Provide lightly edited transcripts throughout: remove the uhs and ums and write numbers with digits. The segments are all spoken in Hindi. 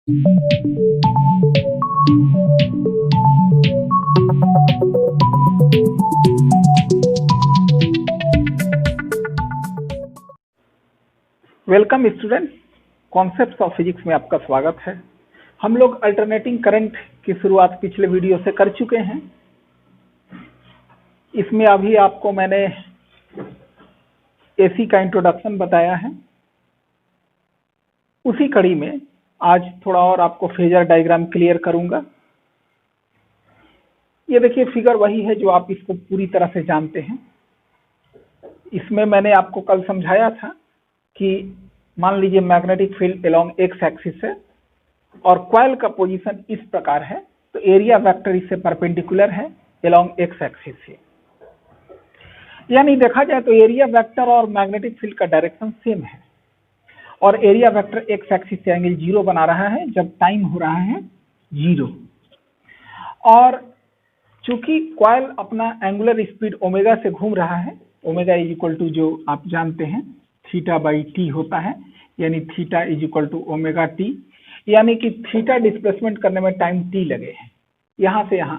Welcome student, concepts of physics में आपका स्वागत है। हम लोग अल्टरनेटिंग करंट की शुरुआत पिछले वीडियो से कर चुके हैं। इसमें अभी आपको मैंने एसी का इंट्रोडक्शन बताया है। उसी कड़ी में आज थोड़ा और आपको फेजर डायग्राम क्लियर करूंगा। ये देखिए, फिगर वही है जो आप इसको पूरी तरह से जानते हैं। इसमें मैंने आपको कल समझाया था कि मान लीजिए magnetic field along x axis है और कॉइल का पोजीशन इस प्रकार है, तो एरिया वेक्टर इससे परपेंडिकुलर है अलोंग एक्स एक्सिस से। यानी देखा जाए तो एरिया वेक्टर और मैग्नेटिक फील्ड का डायरेक्शन सेम है और एरिया वेक्टर एक्स एक्सिस से एंगल 0 बना रहा है जब टाइम हो रहा है 0। और चूंकि कॉइल अपना एंगुलर स्पीड ओमेगा से घूम रहा है, ओमेगा इज इक्वल टू जो आप जानते हैं थीटा बाई टी होता है, यानी theta is equal to omega T, यानी कि थीटा डिस्प्लेसमेंट करने में टाइम टी लगे हैं यहां से यहां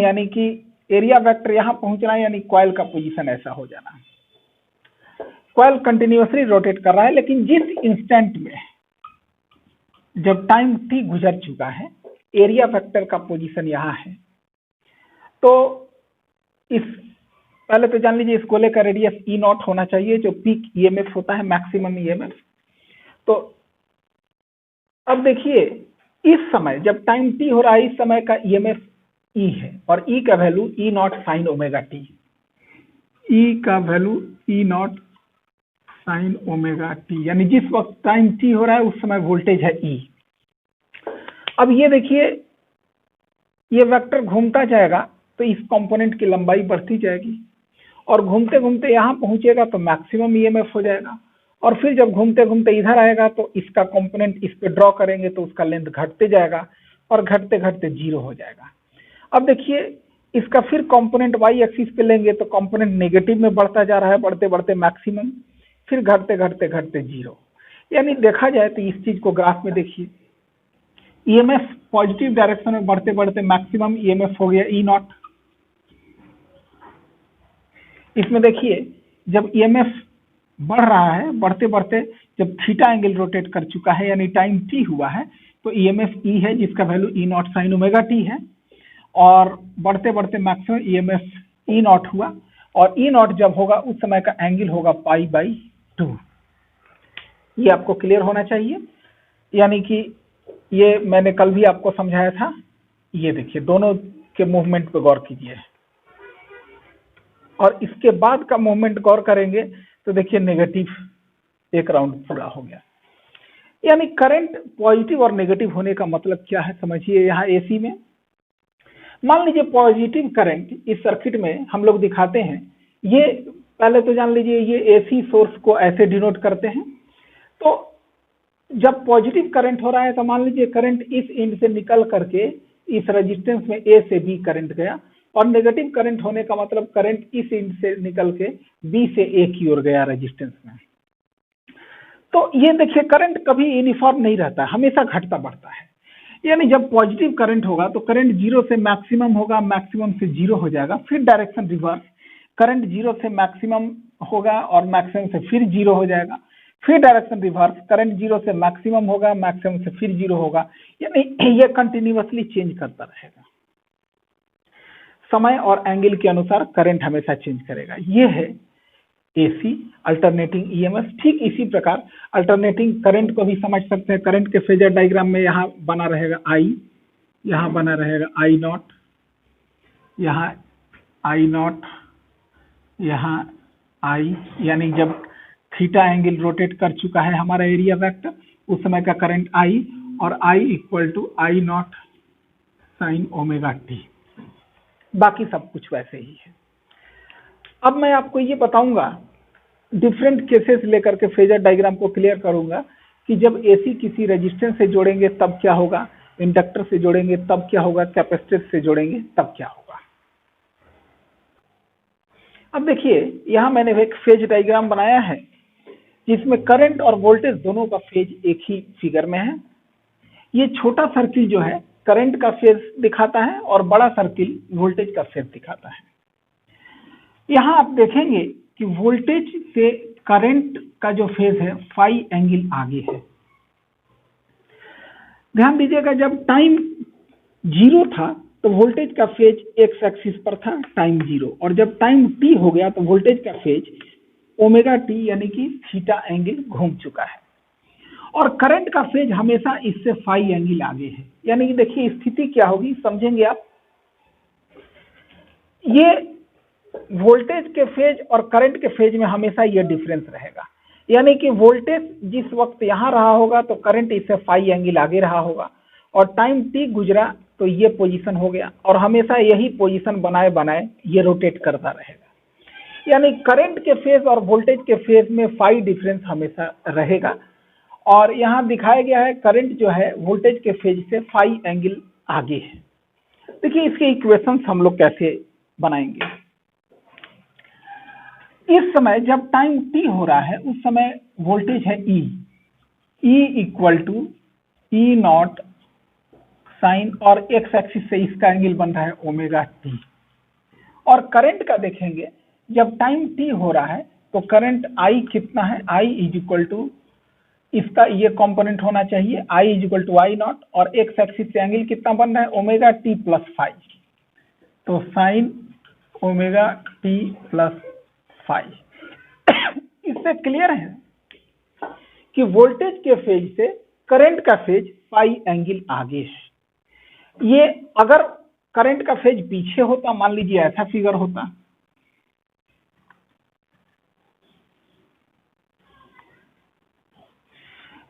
यानी कि एरिया वेक्टर यहां पहुंचना है, यानी कॉइल का पोजीशन ऐसा हो जाना। कॉइल कंटिन्यूअसली रोटेट कर रहा है, लेकिन जिस इंस्टेंट में जब टाइम टी गुजर चुका है, एरिया वेक्टर का पोजीशन यहां है। तो इस पहले तो जान लीजिए इस गोले का रेडियस ई नॉट होना चाहिए, जो पीक ईएमएफ होता है, मैक्सिमम ईएमएफ। तो अब देखिए, इस समय जब टाइम टी हो रहा है, इस समय का ईएमएफ ई है और ई का value E naught sine omega t, E का value E naught sine omega T, यानी जिस वक्त टाइम टी हो रहा है उस समय वोल्टेज है ई। अब ये देखिए, ये वेक्टर घूमता जाएगा तो इस कंपोनेंट की लंबाई बढ़ती जाएगी और घूमते घूमते यहां पहुंचेगा तो मैक्सिमम ईएमएफ हो जाएगा, और फिर जब घूमते घूमते इधर आएगा तो इसका कंपोनेंट इस पे ड्रॉ करेंगे तो उसका लेंथ घटते जाएगा और घटते घटते 0 हो जाएगा। अब देखिए, इसका फिर कंपोनेंट वाई एक्सिस पे लेंगे तो कंपोनेंट नेगेटिव में बढ़ता जा रहा है, बढ़ते बढ़ते मैक्सिमम, फिर घटते घटते घटते 0। यानी देखा जाए तो इस चीज को ग्राफ में देखिए, ईएमएफ पॉजिटिव डायरेक्शन में बढ़ते बढ़ते मैक्सिमम ईएमएफ हो गया ई नॉट। इसमें देखिए, जब ईएमएफ बढ़ रहा है, बढ़ते बढ़ते जब थीटा एंगल रोटेट कर चुका है, यानी टाइम टी हुआ है, तो ईएमएफ ई है जिसका value E naught sine omega T है, और बढ़ते बढ़ते मैक्सिमम ईएमएफ ई नॉट हुआ, और ई नॉट जब होगा उस समय का एंगल होगा पाई बाई 2। ये आपको क्लियर होना चाहिए। यानी कि ये मैंने कल भी आपको समझाया था। ये देखिए, दोनों के मूवमेंट पे गौर कीजिए, और इसके बाद का मूवमेंट गौर करेंगे तो देखिए नेगेटिव एक राउंड पूरा हो गया। यानी करंट पॉजिटिव और नेगेटिव होने का मतलब क्या है समझिए। यहाँ एसी में मान लीजिए पॉजिटिव करंट इस सर्किट में हम लोग दिखाते हैं। ये पहले तो जान लीजिए, ये एसी सोर्स को ऐसे डिनोट करते हैं। तो जब पॉजिटिव करंट हो रहा है तो मान लीजिए करंट इस एंड से निकल करके इस रेजिस्टेंस में ए से बी करंट गया, और नेगेटिव करंट होने का मतलब करंट इस एंड से निकल के बी से ए की ओर गया रेजिस्टेंस में। तो ये देखिए, करंट कभी यूनिफॉर्म नहीं रहता, हमेशा घटता बढ़ता है। यानी जब पॉजिटिव करंट होगा तो करंट 0 से मैक्सिमम होगा, मैक्सिमम से 0 हो जाएगा, फिर डायरेक्शन रिवर्स, करंट 0 से मैक्सिमम होगा और मैक्सिमम से फिर 0 हो जाएगा, फिर डायरेक्शन रिवर्स, करंट 0 से मैक्सिमम होगा, मैक्सिमम से फिर 0 होगा। यानी ये कंटिन्यूअसली चेंज करता रहेगा, समय और एंगल के अनुसार करंट हमेशा चेंज करेगा। ये है एसी अल्टरनेटिंग ईएमएफ। ठीक इसी प्रकार अल्टरनेटिंग करंट को भी समझ सकते हैं। करंट के फेजर डायग्राम में यहाँ बना रहेगा आई, यहाँ बना रहेगा आई नॉट, यहाँ आई नॉट, यहाँ आई, यानी जब थीटा एंगल रोटेट कर चुका है हमारा एरिया वेक्टर, उस समय का करंट आई, और I equal to I naught sine omega t. बाकी सब कुछ वैसे ही है। अब मैं आपको ये बताऊंगा, डिफरेंट केसेस लेकर के फेजर डायग्राम को क्लियर करूंगा कि जब एसी किसी रेजिस्टेंस से जोड़ेंगे तब क्या होगा, इंडक्टर से जोड़ेंगे तब क्या होगा, कैपेसिटर से जोड़ेंगे तब क्या होगा। अब देखिए, यहां मैंने एक फेज डायग्राम बनाया है जिसमें करंट और वोल्टेज दोनों का फेज एक ही फिगर में है। ये छोटा सर्किल जो है करंट का फेज दिखाता है और बड़ा सर्किल वोल्टेज का फेज दिखाता है। यहाँ आप देखेंगे कि वोल्टेज से करंट का जो फेज है फाई एंगल आगे है। ध्यान दीजिएगा, जब टाइम 0 था तो वोल्टेज का फेज एक्स एक्सिस पर था टाइम 0, और जब टाइम टी हो गया तो वोल्टेज का फेज ओमेगा टी यानी कि थीटा एंगल घूम चुका है, और करंट का फेज हमेशा इससे फाई एंगल आगे है। यानी कि देखिए स्थिति क्या होगी, समझेंगे आप। ये वोल्टेज के फेज और करंट के फेज में हमेशा ये डिफरेंस रहेगा, यानी कि वोल्टेज जिस वक्त यहां रहा होगा तो करंट इससे फाई एंगल आगे रहा होगा, और टाइम टी गुजरा तो ये पोजीशन हो गया, और हमेशा यही पोजीशन बनाए बनाए ये रोटेट करता रहेगा। यानी करंट के फेज और वोल्टेज के फेज में फाई डिफरेंस हमेशा रहेगा, और यहाँ दिखाया गया है करंट जो है वोल्टेज के फेज से फाई एंगल आगे है। देखिए इसके इक्वेशंस हम लोग कैसे बनाएंगे। इस समय जब टाइम टी हो रहा है उस समय वोल्टेज है E equal to E naught sine, और एक्स एक्सिस से इसका एंगल बन रहा है ओमेगा टी। और करंट का देखेंगे, जब टाइम टी हो रहा है तो करंट आई कितना है, आई इज इक्वल टू इसका ये कंपोनेंट होना चाहिए I is equal to I naught, और एक्स एक्सिस से एंगल कितना बन रहा है ओमेगा टी प्लस फाइव, तो sine omega t plus five. इससे क्लियर है कि वोल्टेज के फेज से करंट का फेज फाई एंगल आगे है। ये अगर करंट का फेज पीछे होता, मान लीजिए ऐसा फिगर होता,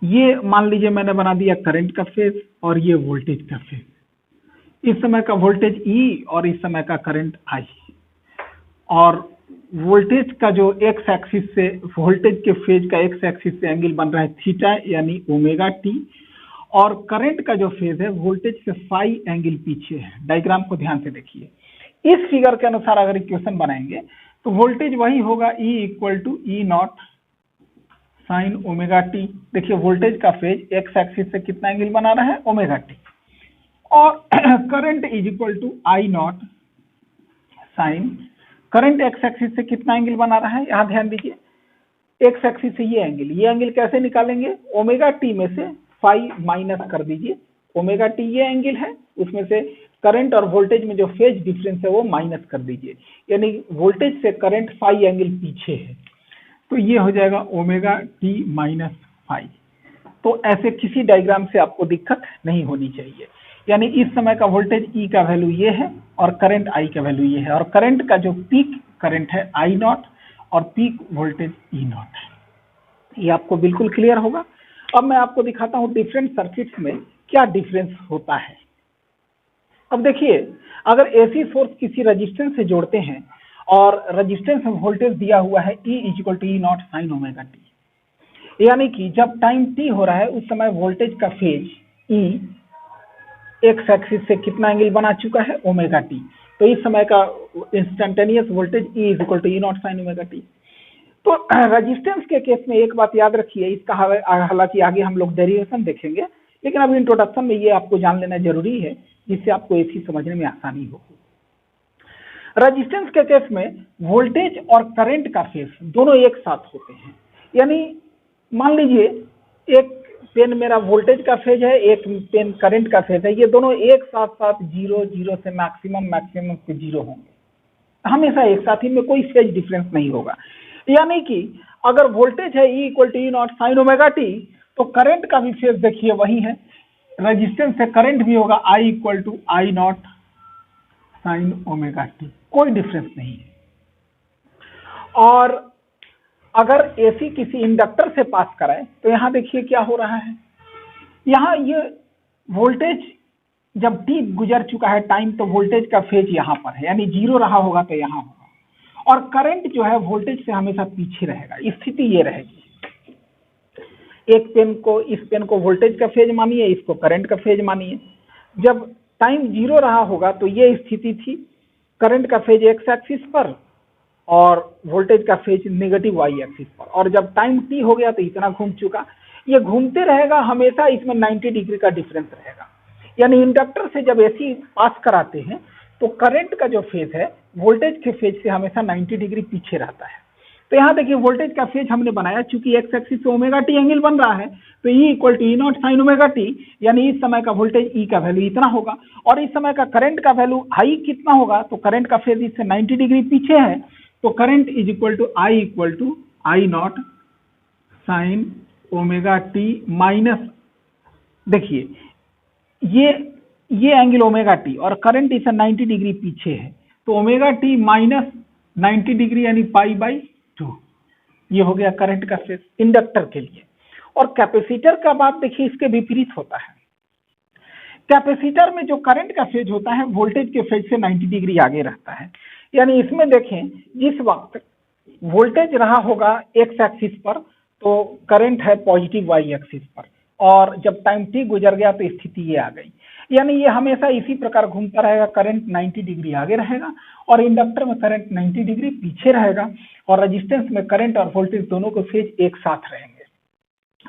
ये मान लीजिए मैंने बना दिया करंट का फेज और ये वोल्टेज का फेज, इस समय का वोल्टेज ई और इस समय का करंट आई, और वोल्टेज का जो एक्स एक्सिस से वोल्टेज के फेज का एक्स एक्सिस से एंगल बन रहा है थीटा यानी ओमेगा टी, और करंट का जो फेज है वोल्टेज से फाई एंगल पीछे है। डायग्राम को ध्यान से देखिए, इस फिगर के अनुसार अगर इक्वेशन बनाएंगे तो वोल्टेज वही होगा E equal to E naught sine omega T. देखिए वोल्टेज का फेज एक्स एक्सिस से कितना एंगल बना रहा है ओमेगा टी, और current is equal to I naught sine, current X axis से कितना एंगल बना रहा है, यहाँ ध्यान दीजिए एक्स एक्सिस से ये एंगल कैसे निकालेंगे, ओमेगा टी में से फाई माइनस कर दीजिए, ओमेगा टी ये एंगल है, उसमें से करंट और वोल्टेज में जो फेज डिफरेंस है वो माइनस कर दीजिए, यानी वोल्टेज से करंट फाई एंगल पीछे है, तो ये हो जाएगा ओमेगा टी माइनस फाई। तो ऐसे किसी डायग्राम से आपको दिक्कत नहीं होनी चाहिए। यानी इस समय का वोल्टेज ई का वैल्यू ये है और करंट आई का वैल्यू ये है, और करंट का जो पीक करंट है आई नॉट और पीक वोल्टेज ई नॉट है। ये आपको बिल्कुल क्लियर होगा। अब मैं आपको दिखाता हूं डिफरेंट सर्किट्स में क्या डिफरेंस होता है। अब देखिए, अगर एसी सोर्स किसी रेजिस्टेंस से जोड़ते हैं और रेजिस्टेंस में वोल्टेज दिया हुआ है E equal to E naught sine omega T, यानी कि जब टाइम टी हो रहा है उस समय वोल्टेज का फेज ई एक्स एक्सिस से कितना एंगल बना चुका है ओमेगा टी, तो इस समय का instantaneous voltage E is equal to E naught sine omega T. तो रेजिस्टेंस के केस में एक बात याद रखिए, इसका हालांकि आगे हम लोग डेरिवेशन देखेंगे, लेकिन अभी इंट्रोडक्शन में ये आपको जान लेना जरूरी है जिससे आपको एसी समझने में आसानी हो। रेजिस्टेंस के केस में वोल्टेज और करंट का फेज दोनों एक साथ होते हैं। यानी मान लीजिए एक पेन मेरा वोल्टेज का फेज है, एक पेन करंट का फेज है, ये दोनों एक साथ साथ जीरो जीरो से मैक्सिमम पे जीरो होंगे, हमेशा एक साथ ही में कोई फेज डिफरेंस नहीं होगा। यानी कि अगर वोल्टेज है E equal to E naught sine omega T, तो करंट का भी फेज देखिए वही है, रेजिस्टेंस से करंट भी होगा I equal to I naught sine omega t, कोई डिफरेंस नहीं है। और अगर एसी किसी इंडक्टर से पास कराए तो यहां देखिए क्या हो रहा है, यहां ये वोल्टेज जब टी गुजर चुका है टाइम, तो वोल्टेज का फेज यहां पर है, यानी जीरो रहा होगा तो यहां होगा, और करंट जो है वोल्टेज से हमेशा पीछे रहेगा। स्थिति ये रहेगी, एक पेन को, इस पेन को वोल्टेज का फेज मानिए, इसको करंट का फेज मानिए। जब टाइम जीरो रहा होगा तो ये स्थिति थी, करंट का फेज एक्स एक्सिस पर और वोल्टेज का फेज नेगेटिव वाई एक्सिस पर, और जब टाइम टी हो गया तो इतना घूम चुका। ये घूमते रहेगा हमेशा, इसमें 90 डिग्री का डिफरेंस रहेगा। यानी इंडक्टर से जब एसी पास कराते हैं तो करंट का जो फेज है वोल्टेज के फेज से हमेशा 90 डिग्री पीछे रहता है। तो यहाँ देखिए वोल्टेज का फेज हमने बनाया, चूंकि एक्स एक्सिस से ओमेगा टी एंगल बन रहा है तो E equal to E naught sine omega T, यानी इस समय का वोल्टेज ई का वैल्यू इतना होगा और इस समय का करंट का वैल्यू आई कितना होगा, तो करंट का फेज इससे 90 डिग्री पीछे है, तो current is equal to I naught sine omega T minus, देखिए ये एंगल ओमेगा टी और करंट इससे 90 डिग्री पीछे है, तो ओमेगा टी माइनस 90 डिग्री यानी पाई बाई 2, ये हो गया करंट का फेज इंडक्टर के लिए। और कैपेसिटर का बात देखिए इसके विपरीत होता है। कैपेसिटर में जो करंट का फेज होता है वोल्टेज के फेज से 90 डिग्री आगे रहता है। यानी इसमें देखें जिस वक्त वोल्टेज रहा होगा एक्स एक्सिस पर तो करंट है पॉजिटिव वाई एक्सिस पर, और जब टाइम टी गुजर गया तो स्थिति ये आ गई। यानी ये हमेशा इसी प्रकार घूमता रहेगा, करंट 90 डिग्री आगे रहेगा और इंडक्टर में करंट 90 डिग्री पीछे रहेगा और रेजिस्टेंस में करंट और वोल्टेज दोनों के फेज एक साथ रहेंगे।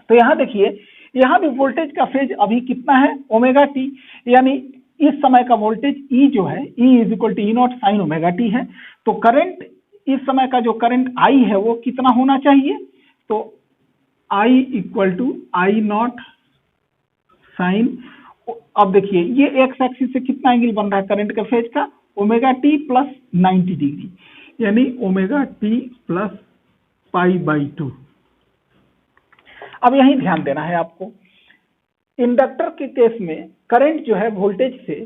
तो यहाँ देखिए यहाँ भी वोल्टेज का फेज अभी कितना है ओमेगा टी, यानी इस समय का वोल्टेज ई जो है E is equal to E naught sine omega T है। तो करंट इस समय का जो करंट आई है वो कितना होना चाहिए, तो I equal to I naught sine, अब देखिए ये एक्स एक्सिस से कितना एंगल बन रहा है करंट के फेज का, ओमेगा टी प्लस 90 डिग्री, यानी omega t plus pi by 2। अब यही ध्यान देना है आपको, इंडक्टर के केस में करंट जो है वोल्टेज से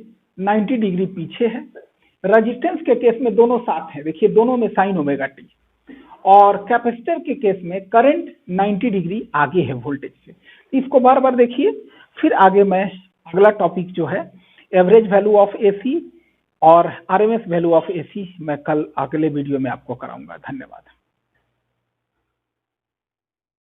90 डिग्री पीछे है, रेजिस्टेंस के केस में दोनों साथ है, देखिए दोनों में साइन ओमेगा टी, और कैपेसिटर के केस में करंट 90 डिग्री आगे है वोल्टेज से। इसको बार बार देखिए, फिर आगे मैं अगला टॉपिक जो है एवरेज वैल्यू ऑफ एसी और आरएमएस वैल्यू ऑफ एसी मैं कल अगले वीडियो में आपको कराऊंगा। धन्यवाद।